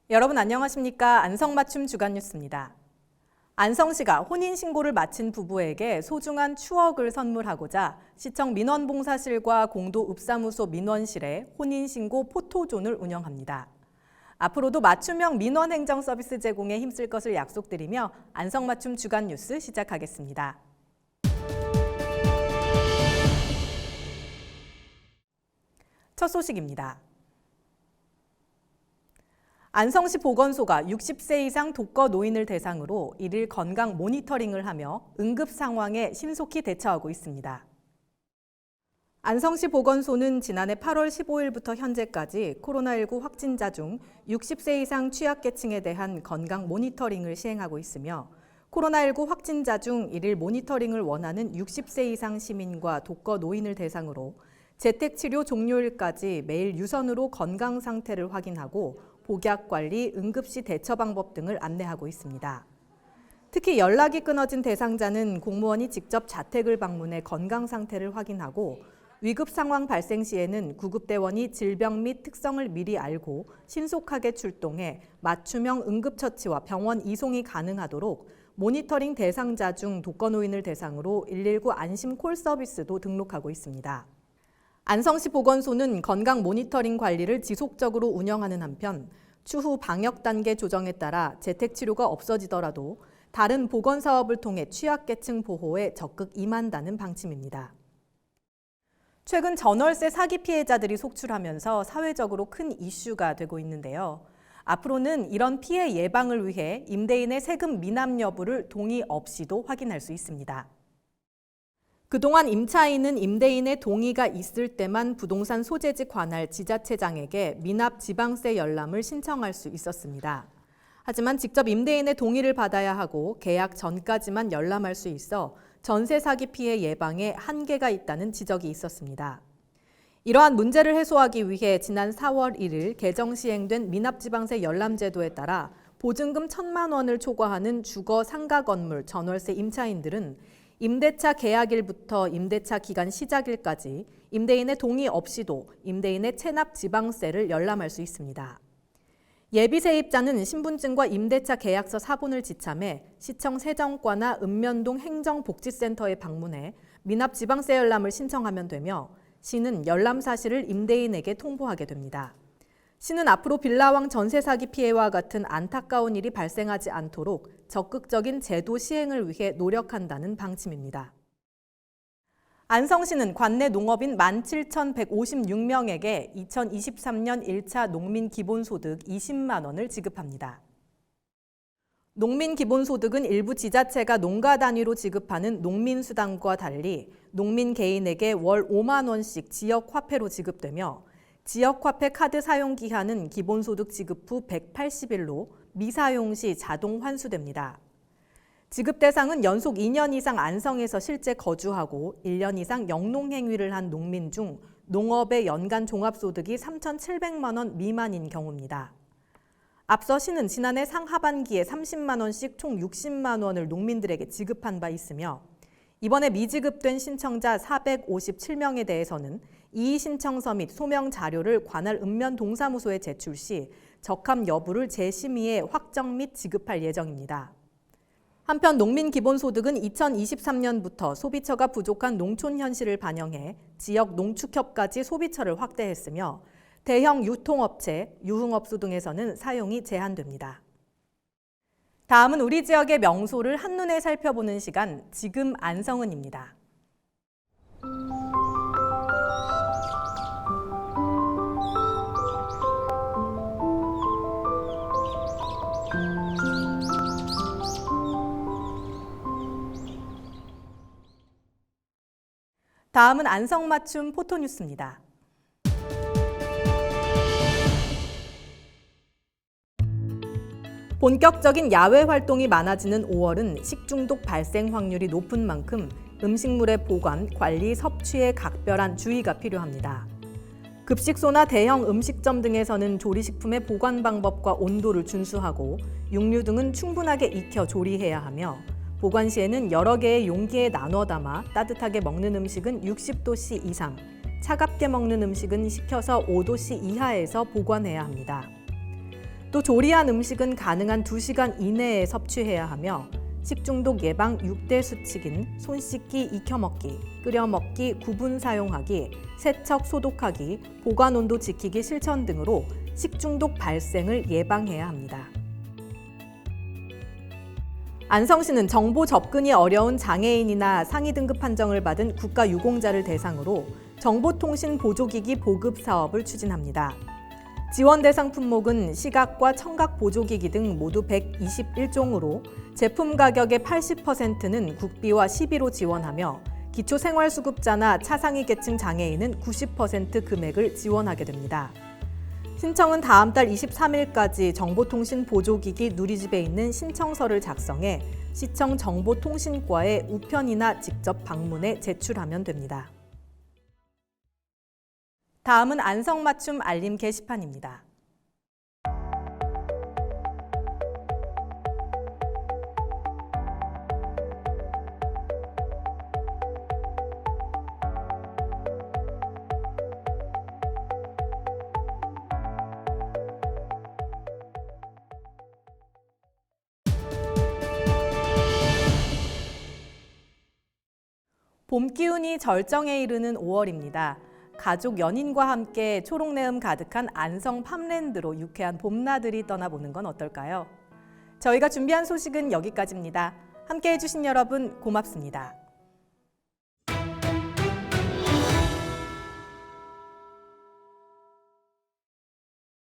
여러분 안녕하십니까? 안성맞춤 주간뉴스입니다. 안성시가 혼인신고를 마친 부부에게 소중한 추억을 선물하고자 시청 민원봉사실과 공도 읍사무소 민원실에 혼인신고 포토존을 운영합니다. 앞으로도 맞춤형 민원행정 서비스 제공에 힘쓸 것을 약속드리며 안성맞춤 주간뉴스 시작하겠습니다. 첫 소식입니다. 안성시 보건소가 60세 이상 독거 노인을 대상으로 일일 건강 모니터링을 하며 응급 상황에 신속히 대처하고 있습니다. 안성시 보건소는 지난해 8월 15일부터 현재까지 코로나19 확진자 중 60세 이상 취약계층에 대한 건강 모니터링을 시행하고 있으며 코로나19 확진자 중 일일 모니터링을 원하는 60세 이상 시민과 독거 노인을 대상으로 재택치료 종료일까지 매일 유선으로 건강 상태를 확인하고 복약 관리, 응급시 대처 방법 등을 안내하고 있습니다. 특히 연락이 끊어진 대상자는 공무원이 직접 자택을 방문해 건강 상태를 확인하고 위급 상황 발생 시에는 구급대원이 질병 및 특성을 미리 알고 신속하게 출동해 맞춤형 응급처치와 병원 이송이 가능하도록 모니터링 대상자 중 독거노인을 대상으로 119 안심 콜 서비스도 등록하고 있습니다. 안성시 보건소는 건강 모니터링 관리를 지속적으로 운영하는 한편 추후 방역 단계 조정에 따라 재택치료가 없어지더라도 다른 보건사업을 통해 취약계층 보호에 적극 임한다는 방침입니다. 최근 전월세 사기 피해자들이 속출하면서 사회적으로 큰 이슈가 되고 있는데요. 앞으로는 이런 피해 예방을 위해 임대인의 세금 미납 여부를 동의 없이도 확인할 수 있습니다. 그동안 임차인은 임대인의 동의가 있을 때만 부동산 소재지 관할 지자체장에게 미납 지방세 열람을 신청할 수 있었습니다. 하지만 직접 임대인의 동의를 받아야 하고 계약 전까지만 열람할 수 있어 전세 사기 피해 예방에 한계가 있다는 지적이 있었습니다. 이러한 문제를 해소하기 위해 지난 4월 1일 개정 시행된 미납지방세 열람제도에 따라 보증금 1,000만 원을 초과하는 주거 상가 건물 전월세 임차인들은 임대차 계약일부터 임대차 기간 시작일까지 임대인의 동의 없이도 임대인의 체납 지방세를 열람할 수 있습니다. 예비 세입자는 신분증과 임대차 계약서 사본을 지참해 시청 세정과나 읍면동 행정복지센터에 방문해 미납 지방세 열람을 신청하면 되며 시는 열람 사실을 임대인에게 통보하게 됩니다. 시는 앞으로 빌라왕 전세 사기 피해와 같은 안타까운 일이 발생하지 않도록 적극적인 제도 시행을 위해 노력한다는 방침입니다. 안성시는 관내 농업인 17,156명에게 2023년 1차 농민 기본소득 20만 원을 지급합니다. 농민 기본소득은 일부 지자체가 농가 단위로 지급하는 농민수당과 달리 농민 개인에게 월 5만 원씩 지역화폐로 지급되며 지역화폐 카드 사용 기한은 기본소득 지급 후 180일로 미사용 시 자동 환수됩니다. 지급 대상은 연속 2년 이상 안성에서 실제 거주하고 1년 이상 영농행위를 한 농민 중 농업의 연간 종합소득이 3,700만 원 미만인 경우입니다. 앞서 시는 지난해 상하반기에 30만 원씩 총 60만 원을 농민들에게 지급한 바 있으며 이번에 미지급된 신청자 457명에 대해서는 이의 신청서 및 소명 자료를 관할 읍면동사무소에 제출 시 적합 여부를 재심의해 확정 및 지급할 예정입니다. 한편 농민 기본소득은 2023년부터 소비처가 부족한 농촌 현실을 반영해 지역 농축협까지 소비처를 확대했으며 대형 유통업체, 유흥업소 등에서는 사용이 제한됩니다. 다음은 우리 지역의 명소를 한눈에 살펴보는 시간, 지금 안성은입니다. 다음은 안성맞춤 포토뉴스입니다. 본격적인 야외 활동이 많아지는 5월은 식중독 발생 확률이 높은 만큼 음식물의 보관, 관리, 섭취에 각별한 주의가 필요합니다. 급식소나 대형 음식점 등에서는 조리식품의 보관 방법과 온도를 준수하고 육류 등은 충분하게 익혀 조리해야 하며 보관 시에는 여러 개의 용기에 나눠 담아 따뜻하게 먹는 음식은 60도씨 이상, 차갑게 먹는 음식은 식혀서 5도씨 이하에서 보관해야 합니다. 또 조리한 음식은 가능한 2시간 이내에 섭취해야 하며 식중독 예방 6대 수칙인 손 씻기, 익혀 먹기, 끓여 먹기, 구분 사용하기, 세척 소독하기, 보관 온도 지키기 실천 등으로 식중독 발생을 예방해야 합니다. 안성시는 정보 접근이 어려운 장애인이나 상위 등급 판정을 받은 국가유공자를 대상으로 정보통신 보조기기 보급 사업을 추진합니다. 지원 대상 품목은 시각과 청각 보조기기 등 모두 121종으로 제품 가격의 80%는 국비와 시비로 지원하며 기초생활수급자나 차상위 계층 장애인은 90% 금액을 지원하게 됩니다. 신청은 다음 달 23일까지 정보통신 보조기기 누리집에 있는 신청서를 작성해 시청 정보통신과의 우편이나 직접 방문해 제출하면 됩니다. 다음은 안성맞춤 알림 게시판입니다. 봄 기운이 절정에 이르는 5월입니다. 가족, 연인과 함께 초록내음 가득한 안성 팜랜드로 유쾌한 봄나들이 떠나보는 건 어떨까요? 저희가 준비한 소식은 여기까지입니다. 함께해 주신 여러분 고맙습니다.